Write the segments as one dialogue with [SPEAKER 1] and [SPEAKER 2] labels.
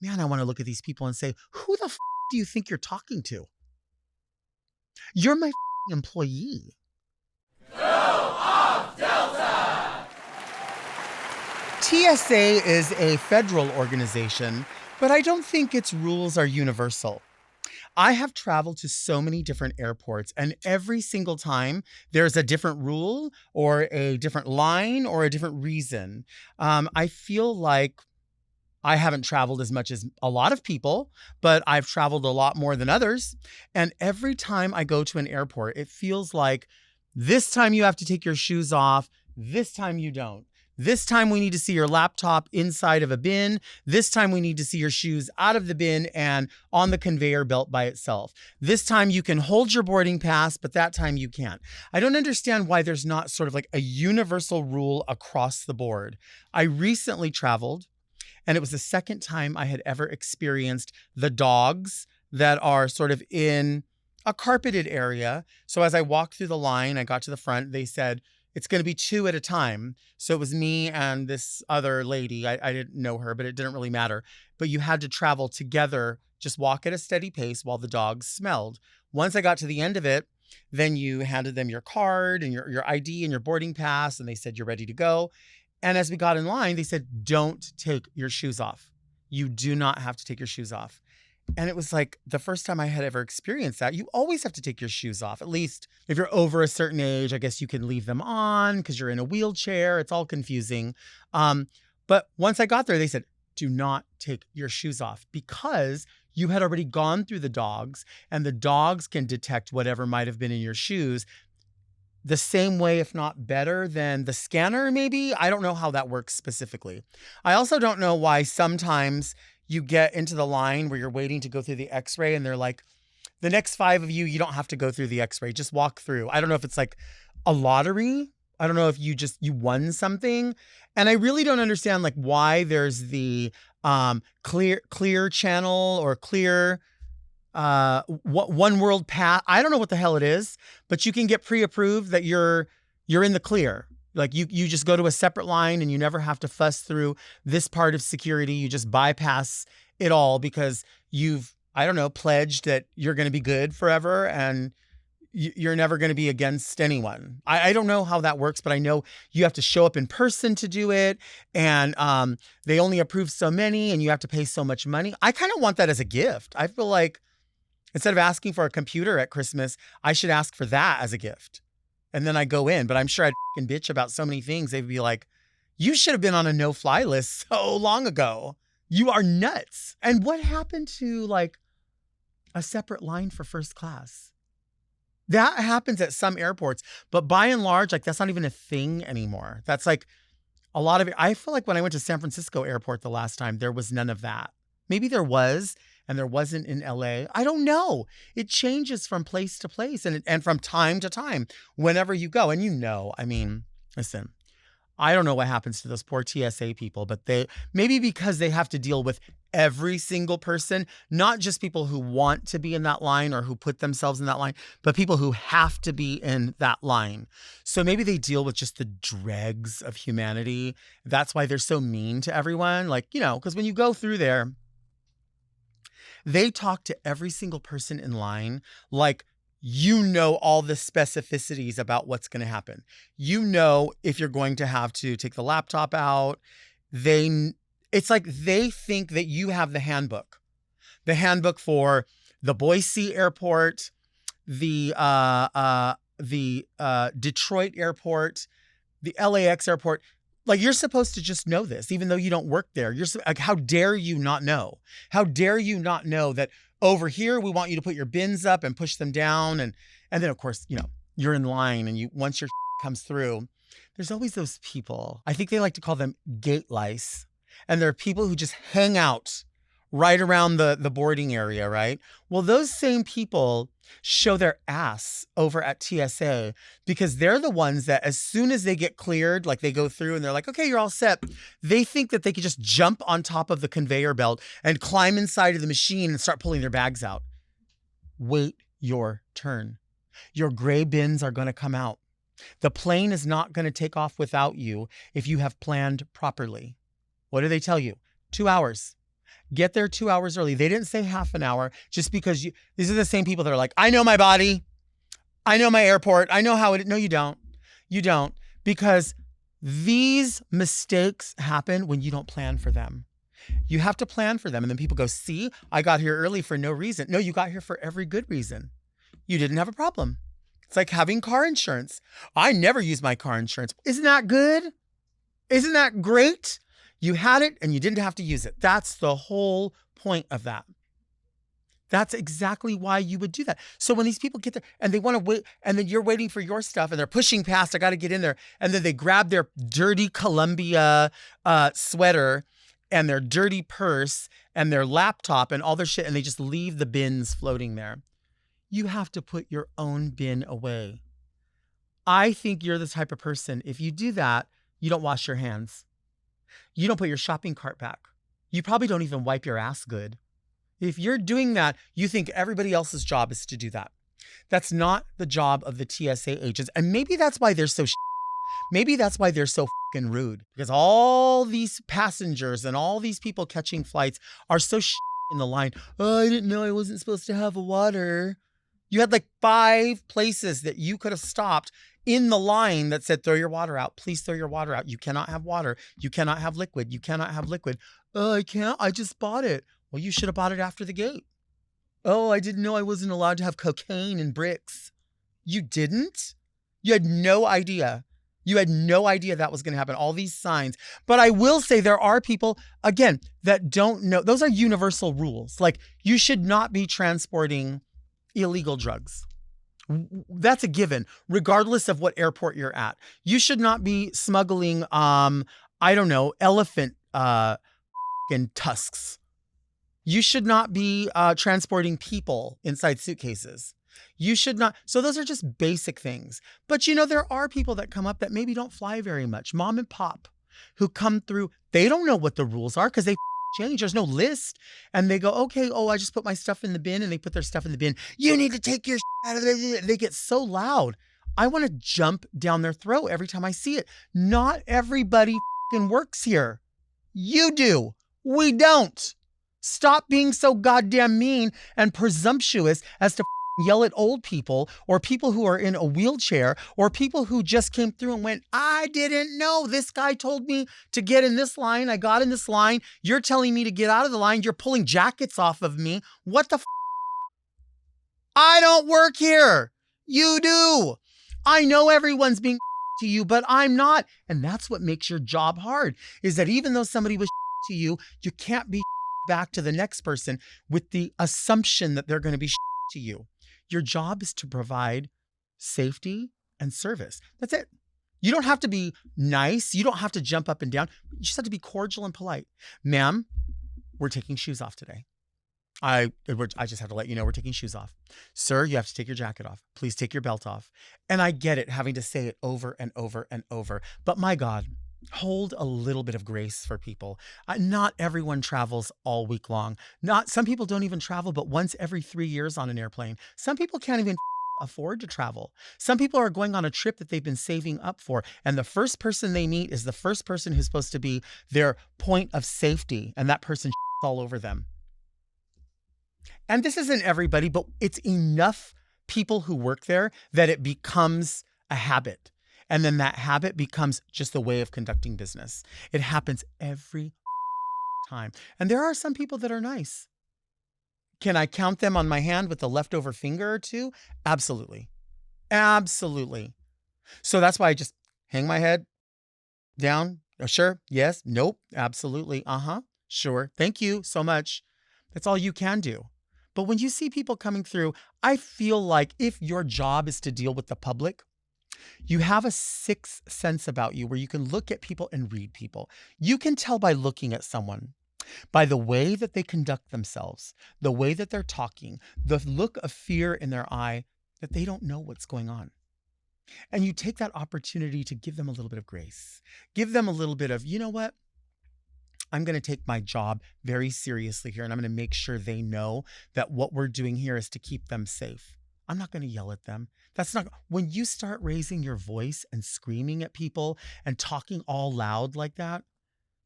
[SPEAKER 1] man, I want to look at these people and say, who the do you think you're talking to? You're my employee.
[SPEAKER 2] Go off, Delta!
[SPEAKER 1] TSA is a federal organization, but I don't think its rules are universal. I have traveled to so many different airports, and every single time there's a different rule or a different line or a different reason. I feel like I haven't traveled as much as a lot of people, but I've traveled a lot more than others. And every time I go to an airport, it feels like this time you have to take your shoes off, this time you don't. This time we need to see your laptop inside of a bin. This time we need to see your shoes out of the bin and on the conveyor belt by itself. This time you can hold your boarding pass, but that time you can't. I don't understand why there's not sort of like a universal rule across the board. I recently traveled, and it was the second time I had ever experienced the dogs that are sort of in a carpeted area. So as I walked through the line, I got to the front, they said, it's going to be 2 at a time. So it was me and this other lady. I didn't know her, but it didn't really matter. But you had to travel together, just walk at a steady pace while the dogs smelled. Once I got to the end of it, then you handed them your card and your ID and your boarding pass, and they said, you're ready to go. And as we got in line, they said, don't take your shoes off. You do not have to take your shoes off. And it was like the first time I had ever experienced that. You always have to take your shoes off. At least if you're over a certain age, I guess you can leave them on because you're in a wheelchair. It's all confusing. But once I got there, they said, do not take your shoes off because you had already gone through the dogs and the dogs can detect whatever might have been in your shoes the same way, if not better than the scanner, maybe. I don't know how that works specifically. I also don't know why sometimes you get into the line where you're waiting to go through the x-ray and they're like, the next 5 of you, you don't have to go through the x-ray, just walk through. I don't know if it's like a lottery. I don't know if you won something. And I really don't understand like why there's the clear channel or clear one world path. I don't know what the hell it is, but you can get pre-approved that you're in the clear. Like you just go to a separate line and you never have to fuss through this part of security. You just bypass it all because you've, I don't know, pledged that you're going to be good forever and you're never going to be against anyone. I don't know how that works, but I know you have to show up in person to do it. And they only approve so many and you have to pay so much money. I kind of want that as a gift. I feel like instead of asking for a computer at Christmas, I should ask for that as a gift. And then I go in, but I'm sure I'd bitch about so many things. They'd be like, you should have been on a no-fly list so long ago. You are nuts. And what happened to like a separate line for first class? That happens at some airports, but by and large, like that's not even a thing anymore. That's like a lot of it. I feel like when I went to San Francisco airport the last time, there was none of that. Maybe there was, and there wasn't in LA. I don't know. It changes from place to place and from time to time whenever you go. And I mean, listen, I don't know what happens to those poor TSA people, but maybe because they have to deal with every single person, not just people who want to be in that line or who put themselves in that line, but people who have to be in that line. So maybe they deal with just the dregs of humanity. That's why they're so mean to everyone. Like, because when you go through there, they talk to every single person in line like all the specificities about what's going to happen. If you're going to have to take the laptop out. It's like they think that you have the handbook for the Boise airport, the Detroit airport, the LAX airport. Like you're supposed to just know this, even though you don't work there. Like, how dare you not know? How dare you not know that over here, we want you to put your bins up and push them down. And then of course, you're in line and once your comes through, there's always those people. I think they like to call them gate lice. And there are people who just hang out right around the boarding area, right? Well, those same people show their ass over at TSA because they're the ones that as soon as they get cleared, like they go through and they're like, okay, you're all set. They think that they could just jump on top of the conveyor belt and climb inside of the machine and start pulling their bags out. Wait your turn. Your gray bins are going to come out. The plane is not going to take off without you if you have planned properly. What do they tell you? 2 hours. Get there 2 hours early. They didn't say half an hour just because these are the same people that are like, I know my body. I know my airport. I know how it. No, you don't. You don't. Because these mistakes happen when you don't plan for them. You have to plan for them. And then people go, see, I got here early for no reason. No, you got here for every good reason. You didn't have a problem. It's like having car insurance. I never use my car insurance. Isn't that good? Isn't that great? You had it and you didn't have to use it. That's the whole point of that. That's exactly why you would do that. So when these people get there and they want to wait, and then you're waiting for your stuff and they're pushing past, I got to get in there. And then they grab their dirty Columbia sweater and their dirty purse and their laptop and all their shit, and they just leave the bins floating there. You have to put your own bin away. I think you're the type of person, if you do that, you don't wash your hands. You don't put your shopping cart back. You probably don't even wipe your ass good. If you're doing that, you think everybody else's job is to do that. That's not the job of the TSA agents. And maybe that's why they're so maybe that's why they're so fucking rude. Because all these passengers and all these people catching flights are so in the line. Oh, I didn't know I wasn't supposed to have water. You had like 5 places that you could have stopped in the line that said, throw your water out. Please throw your water out. You cannot have water. You cannot have liquid. You cannot have liquid. Oh, I can't. I just bought it. Well, you should have bought it after the gate. Oh, I didn't know I wasn't allowed to have cocaine and bricks. You didn't? You had no idea. You had no idea that was going to happen. All these signs. But I will say there are people, again, that don't know. Those are universal rules. Like, you should not be transporting illegal drugs. That's a given, regardless of what airport you're at. You should not be smuggling, elephant tusks. You should not be transporting people inside suitcases. You should not. So those are just basic things. But there are people that come up that maybe don't fly very much. Mom and pop who come through. They don't know what the rules are because they change. There's no list. And they go, okay, I just put my stuff in the bin, and they put their stuff in the bin. You need to take your out of there. They get so loud. I want to jump down their throat every time I see it. Not everybody works here. You do. We don't. Stop being so goddamn mean and presumptuous as to yell at old people or people who are in a wheelchair or people who just came through and went, I didn't know. This guy told me to get in this line. I got in this line. You're telling me to get out of the line. You're pulling jackets off of me. What the I don't work here. You do. I know everyone's being to you, but I'm not. And that's what makes your job hard, is that even though somebody was to you, you can't be back to the next person with the assumption that they're going to be to you. Your job is to provide safety and service. That's it. You don't have to be nice. You don't have to jump up and down. You just have to be cordial and polite. Ma'am, we're taking shoes off today. I just have to let you know we're taking shoes off. Sir, you have to take your jacket off. Please take your belt off. And I get it, having to say it over and over and over. But my God, hold a little bit of grace for people. Not everyone travels all week long. Some people don't even travel but once every 3 years on an airplane. Some people can't even afford to travel. Some people are going on a trip that they've been saving up for, and the first person they meet is the first person who's supposed to be their point of safety, and that person all over them. And this isn't everybody, but it's enough people who work there that it becomes a habit. And then that habit becomes just the way of conducting business. It happens every time. And there are some people that are nice. Can I count them on my hand with a leftover finger or two? Absolutely. Absolutely. So that's why I just hang my head down. Oh, sure. Yes. Nope. Absolutely. Sure. Thank you so much. That's all you can do. But when you see people coming through, I feel like if your job is to deal with the public, you have a sixth sense about you where you can look at people and read people. You can tell by looking at someone, by the way that they conduct themselves, the way that they're talking, the look of fear in their eye, that they don't know what's going on. And you take that opportunity to give them a little bit of grace. Give them a little bit of, you know what? I'm going to take my job very seriously here, and I'm going to make sure they know that what we're doing here is to keep them safe. I'm not going to yell at them. That's not, when you start raising your voice and screaming at people and talking all loud like that,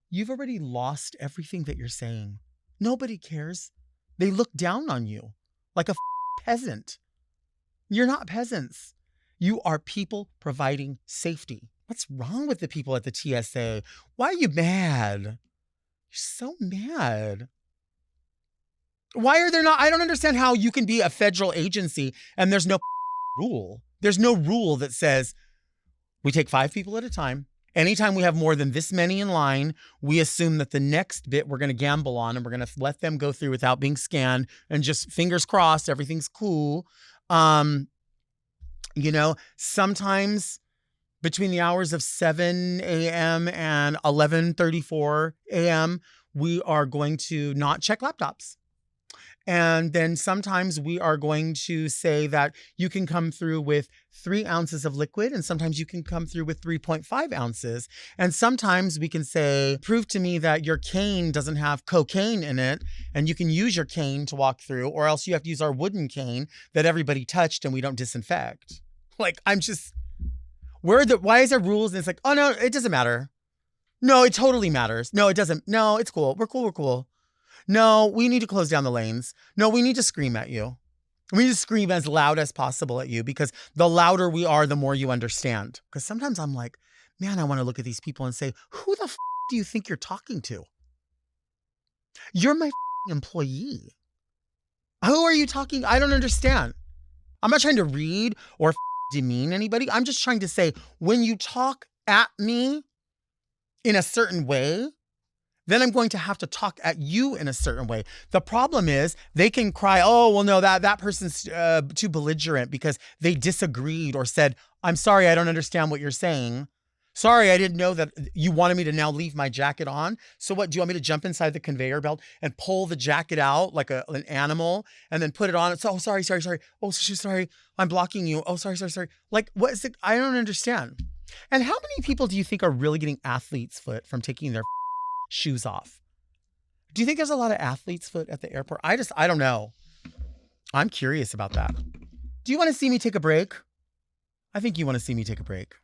[SPEAKER 1] you've already lost everything that you're saying. Nobody cares. They look down on you like a peasant. You're not peasants. You are people providing safety. What's wrong with the people at the TSA? Why are you mad? You're so mad. Why are there not? I don't understand how you can be a federal agency and there's no rule. There's no rule that says we take 5 people at a time. Anytime we have more than this many in line, we assume that the next bit we're going to gamble on and we're going to let them go through without being scanned and just fingers crossed, everything's cool. Sometimes between the hours of 7 a.m. and 11:34 a.m., we are going to not check laptops. And then sometimes we are going to say that you can come through with 3 ounces of liquid, and sometimes you can come through with 3.5 ounces. And sometimes we can say, prove to me that your cane doesn't have cocaine in it, and you can use your cane to walk through, or else you have to use our wooden cane that everybody touched and we don't disinfect. Like, why is there rules? And it's like, oh no, it doesn't matter. No, it totally matters. No, it doesn't. No, it's cool. We're cool. No, we need to close down the lanes. No, we need to scream at you. We need to scream as loud as possible at you, because the louder we are, the more you understand. Because sometimes I'm like, man, I want to look at these people and say, who the do you think you're talking to? You're my employee. Who are you talking? I don't understand. I'm not trying to read or demean anybody. I'm just trying to say, when you talk at me in a certain way, then I'm going to have to talk at you in a certain way. The problem is they can cry, oh, well, no, that person's too belligerent because they disagreed or said, I'm sorry, I don't understand what you're saying. Sorry, I didn't know that you wanted me to now leave my jacket on. So what, do you want me to jump inside the conveyor belt and pull the jacket out like an animal and then put it on? So, oh, sorry. Oh, sorry, I'm blocking you. Oh, sorry. Like, what is it? I don't understand. And how many people do you think are really getting athlete's foot from taking their shoes off? Do you think there's a lot of athlete's foot at the airport? I don't know. I'm curious about that. Do you want to see me take a break? I think you want to see me take a break.